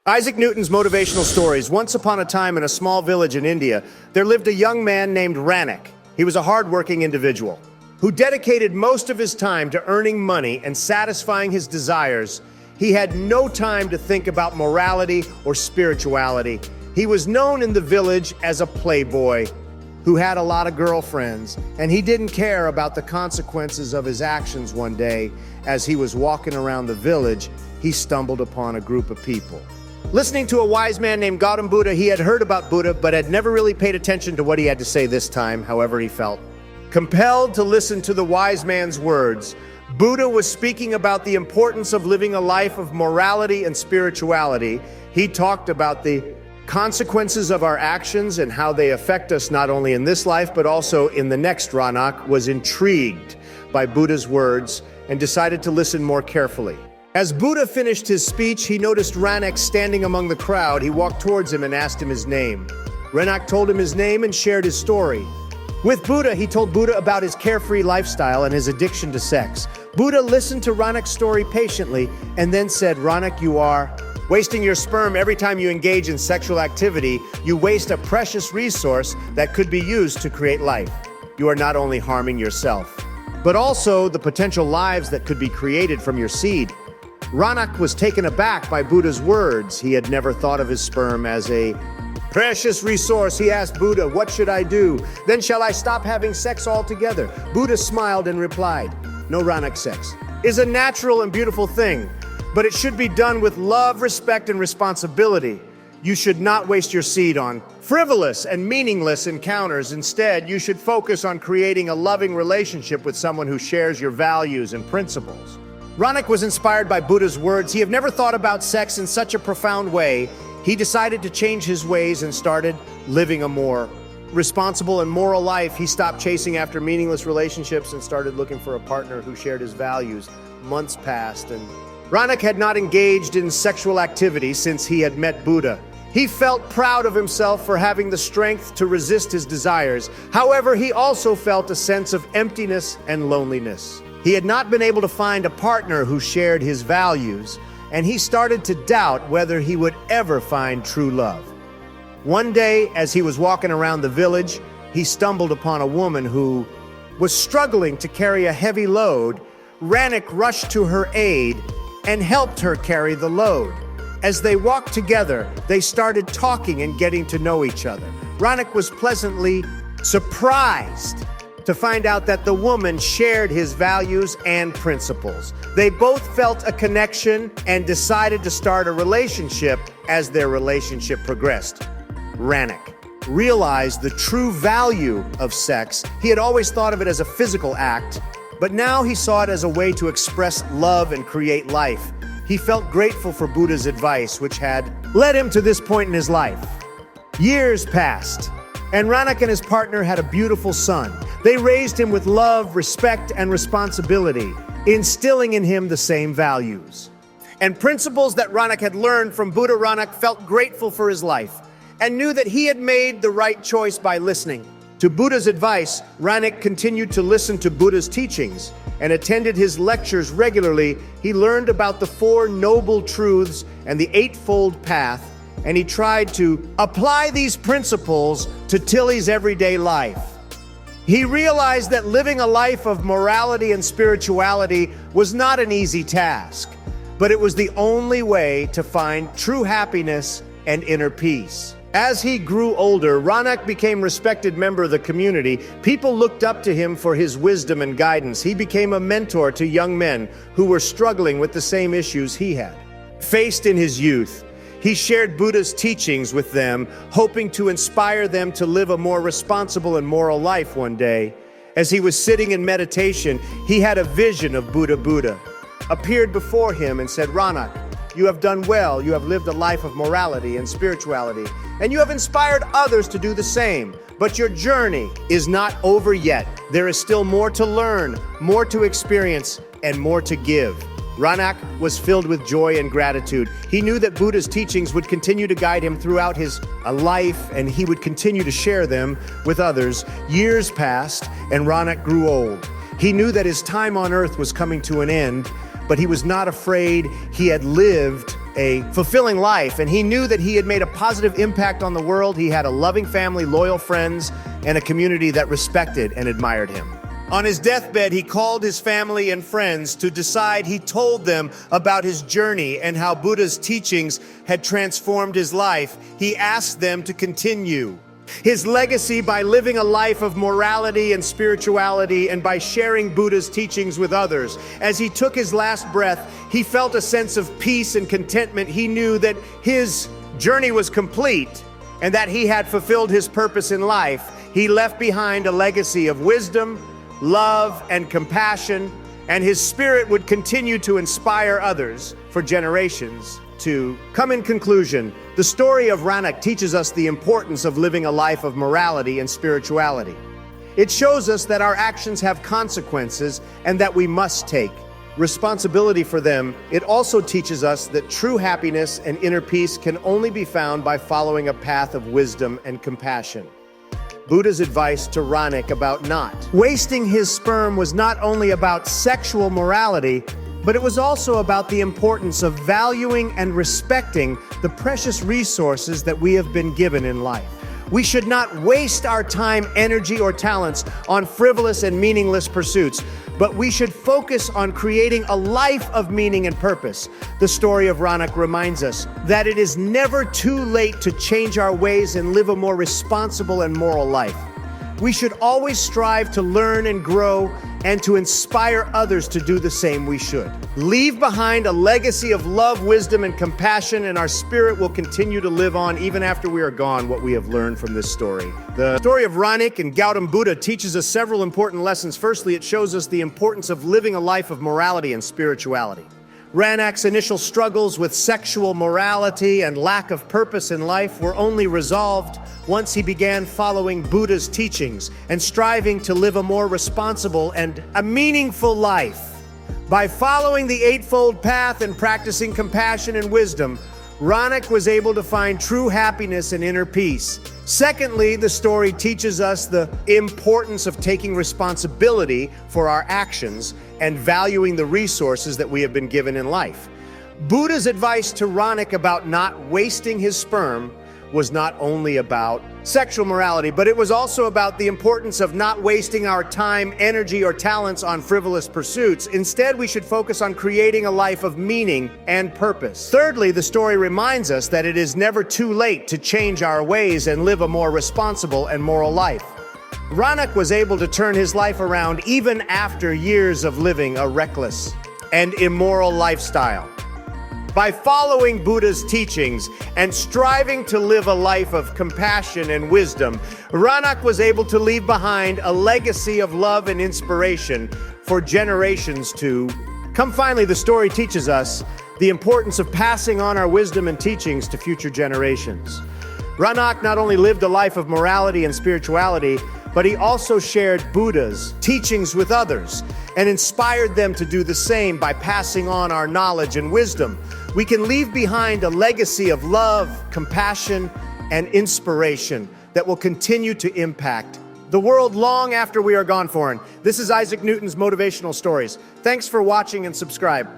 Isaac Newton's motivational stories. Once upon a time in a small village in India, there lived a young man named Ranak. He was a hardworking individual who dedicated most of his time to earning money and satisfying his desires. He had no time to think about morality or spirituality. He was known in the village as a playboy who had a lot of girlfriends, and he didn't care about the consequences of his actions. One day, as he was walking around the village, he stumbled upon a group of people. Listening to a wise man named Gautam Buddha, he had heard about Buddha, but had never really paid attention to what he had to say this time, however he felt. Compelled to listen to the wise man's words, Buddha was speaking about the importance of living a life of morality and spirituality. He talked about the consequences of our actions and how they affect us not only in this life, but also in the next. Ranak was intrigued by Buddha's words and decided to listen more carefully. As Buddha finished his speech, he noticed Ranak standing among the crowd. He walked towards him and asked him his name. Ranak told him his name and shared his story. With Buddha, he told Buddha about his carefree lifestyle and his addiction to sex. Buddha listened to Ranak's story patiently and then said, "Ranak, you are wasting your sperm every time you engage in sexual activity. You waste a precious resource that could be used to create life. You are not only harming yourself, but also the potential lives that could be created from your seed." Ranak was taken aback by Buddha's words. He had never thought of his sperm as a precious resource. He asked Buddha, "What should I do? Then shall I stop having sex altogether?" Buddha smiled and replied, "No, Ranak, sex is a natural and beautiful thing, but it should be done with love, respect, and responsibility. You should not waste your seed on frivolous and meaningless encounters. Instead, you should focus on creating a loving relationship with someone who shares your values and principles." Ranak was inspired by Buddha's words. He had never thought about sex in such a profound way. He decided to change his ways and started living a more responsible and moral life. He stopped chasing after meaningless relationships and started looking for a partner who shared his values. Months passed, and Ranak had not engaged in sexual activity since he had met Buddha. He felt proud of himself for having the strength to resist his desires. However, he also felt a sense of emptiness and loneliness. He had not been able to find a partner who shared his values, and he started to doubt whether he would ever find true love. One day, as he was walking around the village, he stumbled upon a woman who was struggling to carry a heavy load. Ranak rushed to her aid and helped her carry the load. As they walked together, they started talking and getting to know each other. Ranak was pleasantly surprised to find out that the woman shared his values and principles. They both felt a connection and decided to start a relationship. As their relationship progressed, Ranak realized the true value of sex. He had always thought of it as a physical act, but now he saw it as a way to express love and create life. He felt grateful for Buddha's advice, which had led him to this point in his life. Years passed, and Ranak and his partner had a beautiful son. They raised him with love, respect, and responsibility, instilling in him the same values and principles that Ranak had learned from Buddha. Ranak felt grateful for his life and knew that he had made the right choice by listening to Buddha's advice. Ranak continued to listen to Buddha's teachings and attended his lectures regularly. He learned about the Four Noble Truths and the Eightfold Path, and he tried to apply these principles to Tilly's everyday life. He realized that living a life of morality and spirituality was not an easy task, but it was the only way to find true happiness and inner peace. As he grew older, Ranak became a respected member of the community. People looked up to him for his wisdom and guidance. He became a mentor to young men who were struggling with the same issues he had faced in his youth. He shared Buddha's teachings with them, hoping to inspire them to live a more responsible and moral life. One day, as he was sitting in meditation, he had a vision of Buddha. Buddha appeared before him and said, "Ranak, you have done well. You have lived a life of morality and spirituality, and you have inspired others to do the same. But your journey is not over yet. There is still more to learn, more to experience, and more to give." Ranak was filled with joy and gratitude. He knew that Buddha's teachings would continue to guide him throughout his life, and he would continue to share them with others. Years passed, and Ranak grew old. He knew that his time on earth was coming to an end, but he was not afraid. He had lived a fulfilling life, and he knew that he had made a positive impact on the world. He had a loving family, loyal friends, and a community that respected and admired him. On his deathbed, he called his family and friends to decide. He told them about his journey and how Buddha's teachings had transformed his life. He asked them to continue his legacy by living a life of morality and spirituality and by sharing Buddha's teachings with others. As he took his last breath, he felt a sense of peace and contentment. He knew that his journey was complete and that he had fulfilled his purpose in life. He left behind a legacy of wisdom, love, and compassion, and his spirit would continue to inspire others for generations to come. In conclusion, the story of Ranak teaches us the importance of living a life of morality and spirituality. It shows us that our actions have consequences and that we must take responsibility for them. It also teaches us that true happiness and inner peace can only be found by following a path of wisdom and compassion. Buddha's advice to Ranak about not wasting his sperm was not only about sexual morality, but it was also about the importance of valuing and respecting the precious resources that we have been given in life. We should not waste our time, energy, or talents on frivolous and meaningless pursuits, but we should focus on creating a life of meaning and purpose. The story of Ranak reminds us that it is never too late to change our ways and live a more responsible and moral life. We should always strive to learn and grow and to inspire others to do the same. We should leave behind a legacy of love, wisdom, and compassion, and our spirit will continue to live on even after we are gone. What we have learned from this story. The story of Ranak and Gautam Buddha teaches us several important lessons. Firstly, it shows us the importance of living a life of morality and spirituality. Ranak's initial struggles with sexual morality and lack of purpose in life were only resolved once he began following Buddha's teachings and striving to live a more responsible and a meaningful life. By following the Eightfold Path and practicing compassion and wisdom, Ranak was able to find true happiness and inner peace. Secondly, the story teaches us the importance of taking responsibility for our actions and valuing the resources that we have been given in life. Buddha's advice to Ranak about not wasting his sperm was not only about sexual morality, but it was also about the importance of not wasting our time, energy, or talents on frivolous pursuits. Instead, we should focus on creating a life of meaning and purpose. Thirdly, the story reminds us that it is never too late to change our ways and live a more responsible and moral life. Ranak was able to turn his life around even after years of living a reckless and immoral lifestyle. By following Buddha's teachings and striving to live a life of compassion and wisdom, Ranak was able to leave behind a legacy of love and inspiration for generations to come. Finally, the story teaches us the importance of passing on our wisdom and teachings to future generations. Ranak not only lived a life of morality and spirituality, but he also shared Buddha's teachings with others and inspired them to do the same by passing on our knowledge and wisdom. We can leave behind a legacy of love, compassion, and inspiration that will continue to impact the world long after we are gone. This is Isaac Newton's Motivational Stories. Thanks for watching and subscribe.